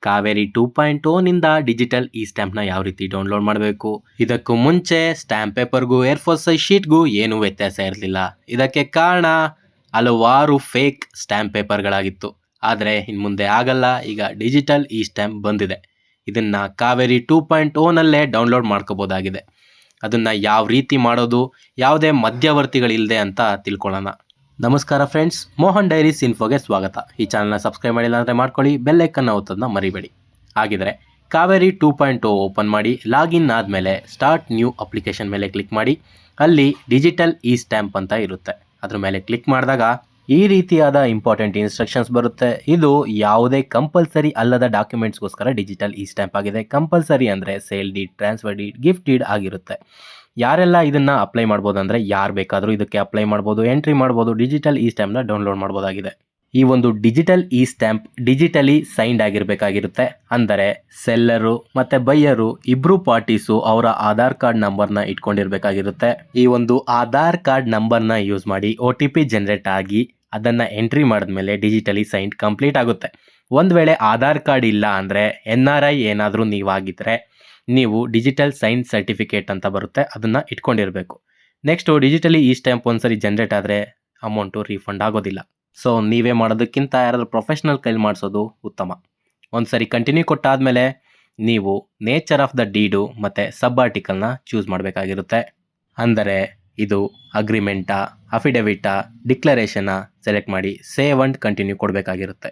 ಕಾವೇರಿ 2.0 ನಿಂದ digital e ಸ್ಟ್ಯಾಂಪ್ನ ಯಾವ ರೀತಿ ಡೌನ್ಲೋಡ್ ಮಾಡಬೇಕು. ಇದಕ್ಕೂ ಮುಂಚೆ ಸ್ಟ್ಯಾಂಪ್ ಪೇಪರ್ಗೂ ಏರ್4 ಸೈಜ್ ಶೀಟ್ಗೂ ಏನೂ ವ್ಯತ್ಯಾಸ ಇರಲಿಲ್ಲ. ಇದಕ್ಕೆ ಕಾರಣ ಹಲವಾರು ಫೇಕ್ ಸ್ಟ್ಯಾಂಪ್ ಪೇಪರ್ಗಳಾಗಿತ್ತು. ಆದರೆ ಇನ್ನು ಮುಂದೆ ಆಗಲ್ಲ, ಈಗ ಡಿಜಿಟಲ್ ಇ ಸ್ಟ್ಯಾಂಪ್ ಬಂದಿದೆ. ಇದನ್ನು ಕಾವೇರಿ 2.0 ನಲ್ಲೇ ಡೌನ್ಲೋಡ್ ಮಾಡ್ಕೋಬೋದಾಗಿದೆ. ಅದನ್ನು ಯಾವ ರೀತಿ ಮಾಡೋದು, ಯಾವುದೇ ಮಧ್ಯವರ್ತಿಗಳಿಲ್ಲದೆ ಅಂತ ತಿಳ್ಕೊಳ್ಳೋಣ. ನಮಸ್ಕಾರ ಫ್ರೆಂಡ್ಸ್, ಮೋಹನ್ ಡೈರೀಸ್ ಇನ್ಫೋಗೆ ಸ್ವಾಗತ. ಈ ಚಾನಲ್ನ ಸಬ್ಸ್ಕ್ರೈಬ್ ಮಾಡಿಲ್ಲ ಅಂದರೆ ಮಾಡ್ಕೊಳ್ಳಿ, ಬೆಲ್ ಐಕನ್ನ ಒತ್ತೋದನ್ನ ಮರಿಬೇಡಿ. ಹಾಗಿದ್ರೆ ಕಾವೇರಿ 2.0 ಓಪನ್ ಮಾಡಿ, ಲಾಗಿನ್ ಆದಮೇಲೆ ಸ್ಟಾರ್ಟ್ ನ್ಯೂ ಅಪ್ಲಿಕೇಶನ್ ಮೇಲೆ ಕ್ಲಿಕ್ ಮಾಡಿ. ಅಲ್ಲಿ ಡಿಜಿಟಲ್ ಇ ಸ್ಟ್ಯಾಂಪ್ ಅಂತ ಇರುತ್ತೆ. ಅದ್ರ ಮೇಲೆ ಕ್ಲಿಕ್ ಮಾಡಿದಾಗ ಈ ರೀತಿಯಾದ ಇಂಪಾರ್ಟೆಂಟ್ ಇನ್ಸ್ಟ್ರಕ್ಷನ್ಸ್ ಬರುತ್ತೆ. ಇದು ಯಾವುದೇ ಕಂಪಲ್ಸರಿ ಅಲ್ಲದ ಡಾಕ್ಯುಮೆಂಟ್ಸ್ಗೋಸ್ಕರ ಡಿಜಿಟಲ್ ಇ ಸ್ಟ್ಯಾಂಪ್ ಆಗಿದೆ. ಕಂಪಲ್ಸರಿ ಅಂದರೆ sale deed, transfer deed, gift deed ಆಗಿರುತ್ತೆ. ಯಾರೆಲ್ಲ ಇದನ್ನು ಅಪ್ಲೈ ಮಾಡ್ಬೋದು ಅಂದರೆ ಯಾರು ಬೇಕಾದರೂ ಇದಕ್ಕೆ ಅಪ್ಲೈ ಮಾಡ್ಬೋದು, ಎಂಟ್ರಿ ಮಾಡ್ಬೋದು, ಡಿಜಿಟಲ್ ಇ ಸ್ಟ್ಯಾಂಪ್ನ ಡೌನ್ಲೋಡ್ ಮಾಡ್ಬೋದಾಗಿದೆ. ಈ ಒಂದು digital e stamp digitally signed ಆಗಿರಬೇಕಾಗಿರುತ್ತೆ. ಅಂದರೆ ಸೆಲ್ಲರು ಮತ್ತು ಬೈಯರು ಇಬ್ಬರು ಪಾರ್ಟೀಸು ಅವರ ಆಧಾರ್ ಕಾರ್ಡ್ ನಂಬರ್ನ ಇಟ್ಕೊಂಡಿರಬೇಕಾಗಿರುತ್ತೆ. ಈ ಒಂದು ಆಧಾರ್ ಕಾರ್ಡ್ ನಂಬರ್ನ ಯೂಸ್ ಮಾಡಿ OTP ಜನರೇಟ್ ಆಗಿ ಅದನ್ನು ಎಂಟ್ರಿ ಮಾಡಿದ್ಮೇಲೆ ಡಿಜಿಟಲಿ ಸೈನ್ಡ್ ಕಂಪ್ಲೀಟ್ ಆಗುತ್ತೆ. ಒಂದು ವೇಳೆ ಆಧಾರ್ ಕಾರ್ಡ್ ಇಲ್ಲ ಅಂದರೆ NRI ಏನಾದರೂ ನೀವಾಗಿದ್ದರೆ ನೀವು ಡಿಜಿಟಲ್ ಸೈನ್ ಸರ್ಟಿಫಿಕೇಟ್ ಅಂತ ಬರುತ್ತೆ, ಅದನ್ನು ಇಟ್ಕೊಂಡಿರಬೇಕು. ನೆಕ್ಸ್ಟು ಡಿಜಿಟಲಿ ಇ ಸ್ಟ್ಯಾಂಪ್ ಒಂದ್ಸರಿ ಜನರೇಟ್ ಆದರೆ ಅಮೌಂಟು ರೀಫಂಡ್ ಆಗೋದಿಲ್ಲ. ಸೊ ನೀವೇ ಮಾಡೋದಕ್ಕಿಂತ ಯಾರಾದರೂ ಪ್ರೊಫೆಷ್ನಲ್ ಕೈಲಿ ಮಾಡಿಸೋದು ಉತ್ತಮ. ಒಂದ್ಸರಿ ಕಂಟಿನ್ಯೂ ಕೊಟ್ಟಾದಮೇಲೆ ನೀವು ನೇಚರ್ ಆಫ್ ದ ಡೀಡು ಮತ್ತು ಸಬ್ ಆರ್ಟಿಕಲ್ನ ಚೂಸ್ ಮಾಡಬೇಕಾಗಿರುತ್ತೆ. ಅಂದರೆ ಇದು ಅಗ್ರಿಮೆಂಟಾ, ಅಫಿಡವಿಟಾ, ಡಿಕ್ಲರೇಷನ್ನ ಸೆಲೆಕ್ಟ್ ಮಾಡಿ ಸೇವ್ ಅಂಡ್ ಕಂಟಿನ್ಯೂ ಕೊಡಬೇಕಾಗಿರುತ್ತೆ.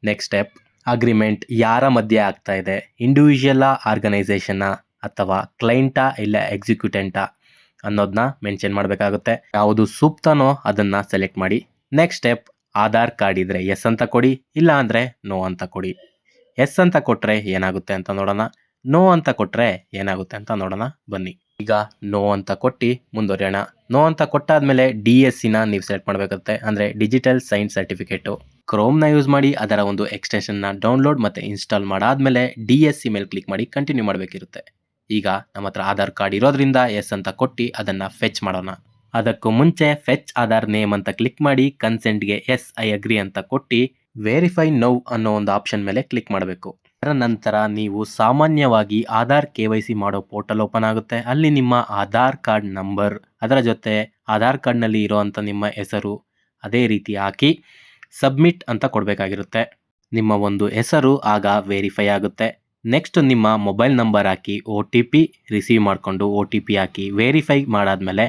ನೆಕ್ಸ್ಟ್ ಸ್ಟೆಪ್, ಅಗ್ರಿಮೆಂಟ್ ಯಾರ ಮಧ್ಯೆ ಆಗ್ತಾ ಇದೆ, ಇಂಡಿವಿಜುವಲ್ಲಾ, ಆರ್ಗನೈಸೇಷನ್ನ ಅಥವಾ ಕ್ಲೈಂಟಾ ಇಲ್ಲ ಎಕ್ಸಿಕ್ಯೂಟೆಂಟಾ ಅನ್ನೋದನ್ನ ಮೆನ್ಷನ್ ಮಾಡಬೇಕಾಗುತ್ತೆ. ಯಾವುದು ಸೂಕ್ತನೋ ಅದನ್ನು ಸೆಲೆಕ್ಟ್ ಮಾಡಿ. ನೆಕ್ಸ್ಟ್ ಸ್ಟೆಪ್, ಆಧಾರ್ ಕಾರ್ಡ್ ಇದ್ದರೆ ಎಸ್ ಅಂತ ಕೊಡಿ, ಇಲ್ಲ ಅಂದರೆ ನೋ ಅಂತ ಕೊಡಿ. ಎಸ್ ಅಂತ ಕೊಟ್ಟರೆ ಏನಾಗುತ್ತೆ ಅಂತ ನೋಡೋಣ, ನೋ ಅಂತ ಕೊಟ್ಟರೆ ಏನಾಗುತ್ತೆ ಅಂತ ನೋಡೋಣ ಬನ್ನಿ. ಈಗ ನೋ ಅಂತ ಕೊಟ್ಟು ಮುಂದುವರಿಯೋಣ. ನೋ ಅಂತ ಕೊಟ್ಟಾದಮೇಲೆ DSCನ ನೀವು ಸೆಲೆಕ್ಟ್ ಮಾಡಬೇಕಾಗುತ್ತೆ, ಅಂದರೆ ಡಿಜಿಟಲ್ ಸೈನ್ ಸರ್ಟಿಫಿಕೇಟು. ಕ್ರೋಮ್ನ ಯೂಸ್ ಮಾಡಿ ಅದರ ಒಂದು ಎಕ್ಸ್ಟೆನ್ಷನ್ನ ಡೌನ್ಲೋಡ್ ಮತ್ತು ಇನ್ಸ್ಟಾಲ್ ಮಾಡಾದಮೇಲೆ DSC ಮೇಲೆ ಕ್ಲಿಕ್ ಮಾಡಿ ಕಂಟಿನ್ಯೂ ಮಾಡಬೇಕಿರುತ್ತೆ. ಈಗ ನಮ್ಮ ಹತ್ರ ಆಧಾರ್ ಕಾರ್ಡ್ ಇರೋದ್ರಿಂದ ಎಸ್ ಅಂತ ಕೊಟ್ಟು ಅದನ್ನು ಫೆಚ್ ಮಾಡೋಣ. ಅದಕ್ಕೂ ಮುಂಚೆ ಫೆಚ್ ಆಧಾರ್ ನೇಮ್ ಅಂತ ಕ್ಲಿಕ್ ಮಾಡಿ ಕನ್ಸೆಂಟ್ಗೆ ಎಸ್ ಐ ಅಗ್ರಿ ಅಂತ ಕೊಟ್ಟು ವೆರಿಫೈ ನೌ ಅನ್ನೋ ಒಂದು ಆಪ್ಷನ್ ಮೇಲೆ ಕ್ಲಿಕ್ ಮಾಡಬೇಕು. ಅದರ ನಂತರ ನೀವು ಸಾಮಾನ್ಯವಾಗಿ ಆಧಾರ್ KYC ಮಾಡೋ ಪೋರ್ಟಲ್ ಓಪನ್ ಆಗುತ್ತೆ. ಅಲ್ಲಿ ನಿಮ್ಮ ಆಧಾರ್ ಕಾರ್ಡ್ ನಂಬರ್, ಅದರ ಜೊತೆ ಆಧಾರ್ ಕಾರ್ಡ್ನಲ್ಲಿ ಇರೋವಂಥ ನಿಮ್ಮ ಹೆಸರು ಅದೇ ರೀತಿ ಹಾಕಿ ಸಬ್ಮಿಟ್ ಅಂತ ಕೊಡಬೇಕಾಗಿರುತ್ತೆ. ನಿಮ್ಮ ಒಂದು ಹೆಸರು ಆಗ ವೆರಿಫೈ ಆಗುತ್ತೆ. ನೆಕ್ಸ್ಟ್ ನಿಮ್ಮ ಮೊಬೈಲ್ ನಂಬರ್ ಹಾಕಿ OTP ರಿಸೀವ್ ಮಾಡಿಕೊಂಡು OTP ಹಾಕಿ ವೆರಿಫೈ ಮಾಡಾದಮೇಲೆ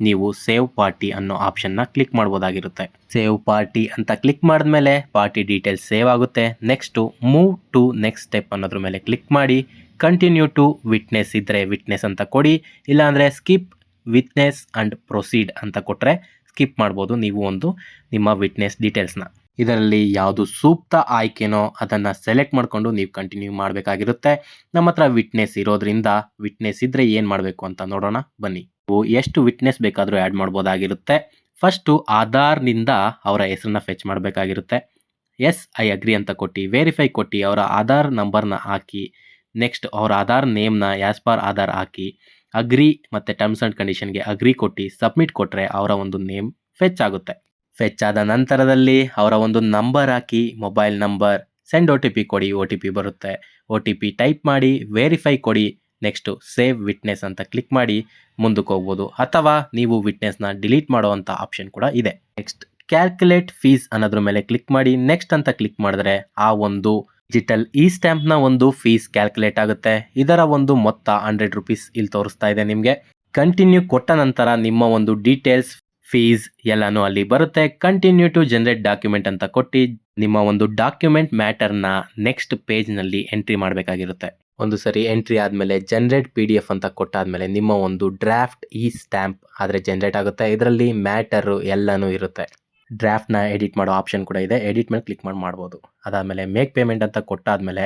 ನೀವು ಸೇವ್ ಪಾರ್ಟಿ ಅನ್ನೋ ಆಪ್ಷನ್ನ ಕ್ಲಿಕ್ ಮಾಡ್ಬೋದಾಗಿರುತ್ತೆ. ಸೇವ್ ಪಾರ್ಟಿ ಅಂತ ಕ್ಲಿಕ್ ಮಾಡಿದ್ಮೇಲೆ ಪಾರ್ಟಿ ಡೀಟೇಲ್ಸ್ ಸೇವ್ ಆಗುತ್ತೆ. Next move to next step ಅನ್ನೋದ್ರ ಮೇಲೆ ಕ್ಲಿಕ್ ಮಾಡಿ ಕಂಟಿನ್ಯೂ ಟು ವಿಟ್ನೆಸ್ ಇದ್ದರೆ ವಿಟ್ನೆಸ್ ಅಂತ ಕೊಡಿ, ಇಲ್ಲಾಂದರೆ ಸ್ಕಿಪ್ ವಿಟ್ನೆಸ್ ಆ್ಯಂಡ್ ಪ್ರೊಸೀಡ್ ಅಂತ ಕೊಟ್ಟರೆ ಸ್ಕಿಪ್ ಮಾಡ್ಬೋದು ನೀವು ಒಂದು ನಿಮ್ಮ ವಿಟ್ನೆಸ್ ಡೀಟೇಲ್ಸ್ನ. ಇದರಲ್ಲಿ ಯಾವುದು ಸೂಕ್ತ ಆಯ್ಕೆನೋ ಅದನ್ನು ಸೆಲೆಕ್ಟ್ ಮಾಡಿಕೊಂಡು ನೀವು ಕಂಟಿನ್ಯೂ ಮಾಡಬೇಕಾಗಿರುತ್ತೆ. ನಮ್ಮ ಹತ್ರ ವಿಟ್ನೆಸ್ ಇರೋದ್ರಿಂದ ವಿಟ್ನೆಸ್ ಇದ್ದರೆ ಏನು ಮಾಡಬೇಕು ಅಂತ ನೋಡೋಣ ಬನ್ನಿ. ಎಷ್ಟು ವಿಟ್ನೆಸ್ ಬೇಕಾದರೂ ಆ್ಯಡ್ ಮಾಡ್ಬೋದಾಗಿರುತ್ತೆ. ಫಸ್ಟು ಆಧಾರ್ನಿಂದ ಅವರ ಹೆಸರನ್ನ ಫೆಚ್ ಮಾಡಬೇಕಾಗಿರುತ್ತೆ. ಎಸ್ ಐ ಅಗ್ರಿ ಅಂತ ಕೊಟ್ಟು ವೆರಿಫೈ ಕೊಟ್ಟು ಅವರ ಆಧಾರ್ ನಂಬರ್ನ ಹಾಕಿ, ನೆಕ್ಸ್ಟ್ ಅವರ ಆಧಾರ್ ನೇಮ್ನ ಆ್ಯಸ್ ಪರ್ ಆಧಾರ್ ಹಾಕಿ ಅಗ್ರಿ ಮತ್ತು ಟರ್ಮ್ಸ್ ಆ್ಯಂಡ್ ಕಂಡೀಷನ್ಗೆ ಅಗ್ರಿ ಕೊಟ್ಟು ಸಬ್ಮಿಟ್ ಕೊಟ್ಟರೆ ಅವರ ಒಂದು ನೇಮ್ ಫೆಚ್ ಆಗುತ್ತೆ. ಫೆಚ್ ಆದ ನಂತರದಲ್ಲಿ ಅವರ ಒಂದು ನಂಬರ್ ಹಾಕಿ ಮೊಬೈಲ್ ನಂಬರ್ ಸೆಂಡ್ OTP ಕೊಡಿ, OTP ಬರುತ್ತೆ. OTP ಟೈಪ್ ಮಾಡಿ ವೆರಿಫೈ ಕೊಡಿ. ನೆಕ್ಸ್ಟು ಸೇವ್ ವಿಟ್ನೆಸ್ ಅಂತ ಕ್ಲಿಕ್ ಮಾಡಿ ಮುಂದಕ್ಕೆ ಹೋಗ್ಬೋದು, ಅಥವಾ ನೀವು ವಿಟ್ನೆಸ್ನ ಡಿಲೀಟ್ ಮಾಡೋವಂಥ ಆಪ್ಷನ್ ಕೂಡ ಇದೆ. ನೆಕ್ಸ್ಟ್ ಕ್ಯಾಲ್ಕುಲೇಟ್ ಫೀಸ್ ಅನ್ನೋದ್ರ ಮೇಲೆ ಕ್ಲಿಕ್ ಮಾಡಿ ನೆಕ್ಸ್ಟ್ ಅಂತ ಕ್ಲಿಕ್ ಮಾಡಿದ್ರೆ ಆ ಒಂದು ಡಿಜಿಟಲ್ ಇ ಸ್ಟ್ಯಾಂಪ್ನ ಒಂದು ಫೀಸ್ ಕ್ಯಾಲ್ಕುಲೇಟ್ ಆಗುತ್ತೆ. ಇದರ ಒಂದು ಮೊತ್ತ 100 ರೂಪೀಸ್ ಇಲ್ಲಿ ತೋರಿಸ್ತಾ ಇದೆ ನಿಮಗೆ. ಕಂಟಿನ್ಯೂ ಕೊಟ್ಟ ನಂತರ ನಿಮ್ಮ ಒಂದು ಡೀಟೇಲ್ಸ್, ಫೀಸ್ ಎಲ್ಲನೂ ಅಲ್ಲಿ ಬರುತ್ತೆ. ಕಂಟಿನ್ಯೂ ಟು ಜನರೇಟ್ ಡಾಕ್ಯುಮೆಂಟ್ ಅಂತ ಕೊಟ್ಟು ನಿಮ್ಮ ಒಂದು ಡಾಕ್ಯುಮೆಂಟ್ ಮ್ಯಾಟರ್ನ ನೆಕ್ಸ್ಟ್ ಪೇಜ್ನಲ್ಲಿ ಎಂಟ್ರಿ ಮಾಡಬೇಕಾಗಿರುತ್ತೆ. ಒಂದು ಸರಿ ಎಂಟ್ರಿ ಆದಮೇಲೆ ಜನರೇಟ್ PDF ಅಂತ ಕೊಟ್ಟಾದಮೇಲೆ ನಿಮ್ಮ ಒಂದು ಡ್ರಾಫ್ಟ್ ಇ ಸ್ಟ್ಯಾಂಪ್ ಆದರೆ ಜನರೇಟ್ ಆಗುತ್ತೆ. ಇದರಲ್ಲಿ ಮ್ಯಾಟರು ಎಲ್ಲನೂ ಇರುತ್ತೆ. ಡ್ರಾಫ್ಟ್ನ ಎಡಿಟ್ ಮಾಡೋ ಆಪ್ಷನ್ ಕೂಡ ಇದೆ, ಎಡಿಟ್ ಮೇಲೆ ಕ್ಲಿಕ್ ಮಾಡ್ಬೋದು. ಅದಾದಮೇಲೆ ಮೇಕ್ ಪೇಮೆಂಟ್ ಅಂತ ಕೊಟ್ಟಾದಮೇಲೆ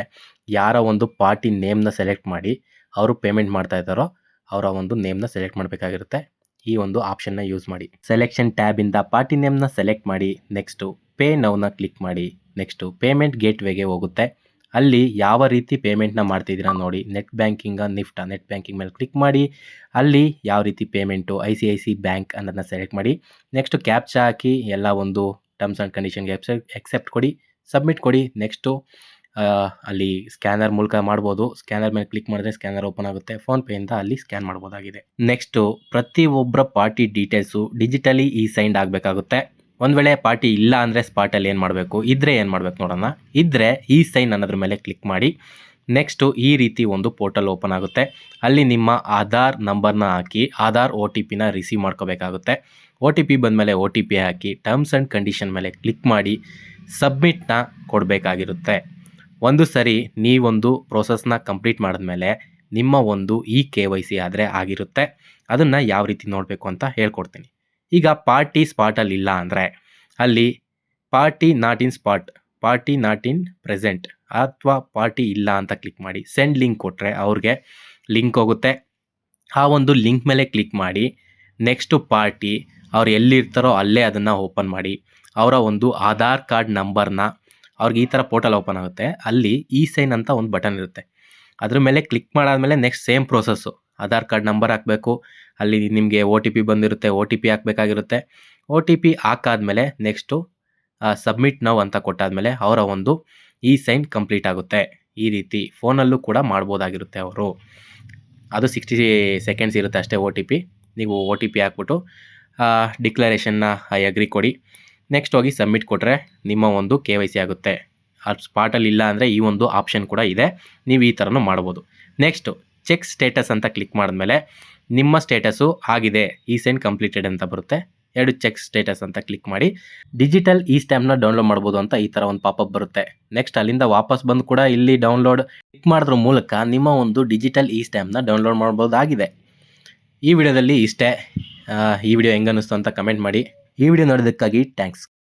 ಯಾರ ಒಂದು ಪಾರ್ಟಿ ನೇಮ್ನ ಸೆಲೆಕ್ಟ್ ಮಾಡಿ ಅವರು ಪೇಮೆಂಟ್ ಮಾಡ್ತಾ ಇದ್ದಾರೋ ಅವರ ಒಂದು ನೇಮ್ನ ಸೆಲೆಕ್ಟ್ ಮಾಡಬೇಕಾಗಿರುತ್ತೆ. ಈ ಒಂದು ಆಪ್ಷನ್ನ ಯೂಸ್ ಮಾಡಿ ಸೆಲೆಕ್ಷನ್ ಟ್ಯಾಬಿಂದ ಪಾರ್ಟಿ ನೇಮ್ನ ಸೆಲೆಕ್ಟ್ ಮಾಡಿ ನೆಕ್ಸ್ಟು ಪೇ ನೌನ ಕ್ಲಿಕ್ ಮಾಡಿ ನೆಕ್ಸ್ಟು ಪೇಮೆಂಟ್ ಗೇಟ್ವೇಗೆ ಹೋಗುತ್ತೆ. ಅಲ್ಲಿ ಯಾವ ರೀತಿ ಪೇಮೆಂಟ್ನ ಮಾಡ್ತಿದ್ದೀರಾ ನೋಡಿ, ನೆಟ್ ಬ್ಯಾಂಕಿಂಗ ನಿಫ್ಟಾ, ನೆಟ್ ಬ್ಯಾಂಕಿಂಗ್ ಮೇಲೆ ಕ್ಲಿಕ್ ಮಾಡಿ ಅಲ್ಲಿ ಯಾವ ರೀತಿ ಪೇಮೆಂಟು ICIC ಬ್ಯಾಂಕ್ ಅನ್ನೋದನ್ನ ಸೆಲೆಕ್ಟ್ ಮಾಡಿ ನೆಕ್ಸ್ಟು ಕ್ಯಾಪ್ಚಾ ಹಾಕಿ ಎಲ್ಲ ಒಂದು ಟರ್ಮ್ಸ್ ಆ್ಯಂಡ್ ಕಂಡೀಷನ್ಗೆ ಎಕ್ಸೆಪ್ಟ್ ಕೊಡಿ, ಸಬ್ಮಿಟ್ ಕೊಡಿ. ನೆಕ್ಸ್ಟು ಅಲ್ಲಿ ಸ್ಕ್ಯಾನರ್ ಮೂಲಕ ಮಾಡ್ಬೋದು. ಸ್ಕ್ಯಾನರ್ ಮೇಲೆ ಕ್ಲಿಕ್ ಮಾಡಿದ್ರೆ ಸ್ಕ್ಯಾನರ್ ಓಪನ್ ಆಗುತ್ತೆ. ಫೋನ್‌ಪೇಯಿಂದ ಅಲ್ಲಿ ಸ್ಕ್ಯಾನ್ ಮಾಡ್ಬೋದಾಗಿದೆ. ನೆಕ್ಸ್ಟು ಪ್ರತಿಯೊಬ್ಬರ ಪಾರ್ಟಿ ಡೀಟೇಲ್ಸು ಡಿಜಿಟಲಿ ಸೈನ್ಡ್ ಆಗಬೇಕಾಗುತ್ತೆ. ಒಂದು ವೇಳೆ ಪಾರ್ಟಿ ಇಲ್ಲ ಅಂದರೆ ಸ್ಪಾಟಲ್ಲಿ ಏನು ಮಾಡಬೇಕು, ಇದ್ದರೆ ಏನು ಮಾಡಬೇಕು ನೋಡೋಣ. ಇದ್ದರೆ ಸೈನ್ ಅನ್ನೋದ್ರ ಮೇಲೆ ಕ್ಲಿಕ್ ಮಾಡಿ. ನೆಕ್ಸ್ಟು ಈ ರೀತಿ ಒಂದು ಪೋರ್ಟಲ್ ಓಪನ್ ಆಗುತ್ತೆ. ಅಲ್ಲಿ ನಿಮ್ಮ ಆಧಾರ್ ನಂಬರ್ನ ಹಾಕಿ ಆಧಾರ್ OTPನ ರಿಸೀವ್ ಮಾಡ್ಕೋಬೇಕಾಗುತ್ತೆ. OTP ಬಂದಮೇಲೆ OTP hockey terms and condition ಮೇಲೆ ಕ್ಲಿಕ್ ಮಾಡಿ ಸಬ್ಮಿಟ್ನ ಕೊಡಬೇಕಾಗಿರುತ್ತೆ. ಒಂದು ಸರಿ ನೀವೊಂದು ಪ್ರೋಸೆಸ್ನ ಕಂಪ್ಲೀಟ್ ಮಾಡಿದ್ಮೇಲೆ ನಿಮ್ಮ ಒಂದು KYC ಆದರೆ ಆಗಿರುತ್ತೆ. ಅದನ್ನು ಯಾವ ರೀತಿ ನೋಡಬೇಕು ಅಂತ ಹೇಳ್ಕೊಡ್ತೀನಿ. ಈಗ ಪಾರ್ಟಿ ಸ್ಪಾಟಲ್ಲಿ ಇಲ್ಲ ಅಂದರೆ ಅಲ್ಲಿ party not in spot, party not in present ಅಥವಾ ಪಾರ್ಟಿ ಇಲ್ಲ ಅಂತ ಕ್ಲಿಕ್ ಮಾಡಿ ಸೆಂಡ್ ಲಿಂಕ್ ಕೊಟ್ಟರೆ ಅವ್ರಿಗೆ ಲಿಂಕ್ ಹೋಗುತ್ತೆ. ಆ ಒಂದು ಲಿಂಕ್ ಮೇಲೆ ಕ್ಲಿಕ್ ಮಾಡಿ ನೆಕ್ಸ್ಟು ಪಾರ್ಟಿ ಅವ್ರು ಎಲ್ಲಿರ್ತಾರೋ ಅಲ್ಲೇ ಅದನ್ನು ಓಪನ್ ಮಾಡಿ ಅವರ ಒಂದು ಆಧಾರ್ ಕಾರ್ಡ್ ನಂಬರ್ನ ಅವ್ರಿಗೆ ಈ ಥರ ಪೋರ್ಟಲ್ ಓಪನ್ ಆಗುತ್ತೆ. ಅಲ್ಲಿ ಸೈನ್ ಅಂತ ಒಂದು ಬಟನ್ ಇರುತ್ತೆ. ಅದ್ರ ಮೇಲೆ ಕ್ಲಿಕ್ ಮಾಡಾದಮೇಲೆ next same process. Aadhaar card number ಹಾಕಬೇಕು. ಅಲ್ಲಿ ನಿಮಗೆ OTP ಬಂದಿರುತ್ತೆ, OTP ಹಾಕಬೇಕಾಗಿರುತ್ತೆ. OTP ಹಾಕಾದ್ಮೇಲೆ ನೆಕ್ಸ್ಟು ಸಬ್ಮಿಟ್ ನೌ ಅಂತ ಕೊಟ್ಟಾದಮೇಲೆ ಅವರ ಒಂದು ಸೈನ್ ಕಂಪ್ಲೀಟ್ ಆಗುತ್ತೆ. ಈ ರೀತಿ ಫೋನಲ್ಲೂ ಕೂಡ ಮಾಡ್ಬೋದಾಗಿರುತ್ತೆ ಅವರು. ಅದು 60 ಸೆಕೆಂಡ್ಸ್ ಇರುತ್ತೆ ಅಷ್ಟೇ OTP. ನೀವು OTP ಹಾಕ್ಬಿಟ್ಟು ಡಿಕ್ಲರೇಷನ್ನ ಐ ಅಗ್ರಿ ಕೊಡಿ. ನೆಕ್ಸ್ಟ್ ಹೋಗಿ ಸಬ್ಮಿಟ್ ಕೊಟ್ಟರೆ ನಿಮ್ಮ ಒಂದು KYC ಆಗುತ್ತೆ. ಅದು ಸ್ಪಾಟಲ್ಲಿ ಇಲ್ಲ ಅಂದರೆ ಈ ಒಂದು ಆಪ್ಷನ್ ಕೂಡ ಇದೆ. ನೀವು ಈ ಥರನೂ ಮಾಡ್ಬೋದು. ನೆಕ್ಸ್ಟು ಚೆಕ್ ಸ್ಟೇಟಸ್ ಅಂತ ಕ್ಲಿಕ್ ಮಾಡಿದ್ಮೇಲೆ ನಿಮ್ಮ ಸ್ಟೇಟಸ್ಸು ಆಗಿದೆ, ಸೈನ್ ಕಂಪ್ಲೀಟೆಡ್ ಅಂತ ಬರುತ್ತೆ. 2 ಚೆಕ್ ಸ್ಟೇಟಸ್ ಅಂತ ಕ್ಲಿಕ್ ಮಾಡಿ ಡಿಜಿಟಲ್ ಸ್ಟ್ಯಾಂಪ್ನ ಡೌನ್ಲೋಡ್ ಮಾಡ್ಬೋದು ಅಂತ ಈ ಥರ ಒಂದು ಪಾಪಪ್ ಬರುತ್ತೆ. ನೆಕ್ಸ್ಟ್ ಅಲ್ಲಿಂದ ವಾಪಸ್ ಬಂದು ಕೂಡ ಇಲ್ಲಿ ಡೌನ್ಲೋಡ್ ಕ್ಲಿಕ್ ಮಾಡೋದ್ರ ಮೂಲಕ ನಿಮ್ಮ ಒಂದು ಡಿಜಿಟಲ್ ಸ್ಟ್ಯಾಂಪ್ನ ಡೌನ್ಲೋಡ್ ಮಾಡ್ಬೋದಾಗಿದೆ. ಈ ವಿಡಿಯೋದಲ್ಲಿ ಇಷ್ಟೇ. ಈ ವಿಡಿಯೋ ಹೆಂಗನ್ನಿಸ್ತು ಅಂತ ಕಮೆಂಟ್ ಮಾಡಿ. ಈ ವಿಡಿಯೋ ನೋಡೋದಕ್ಕಾಗಿ ಥ್ಯಾಂಕ್ಸ್.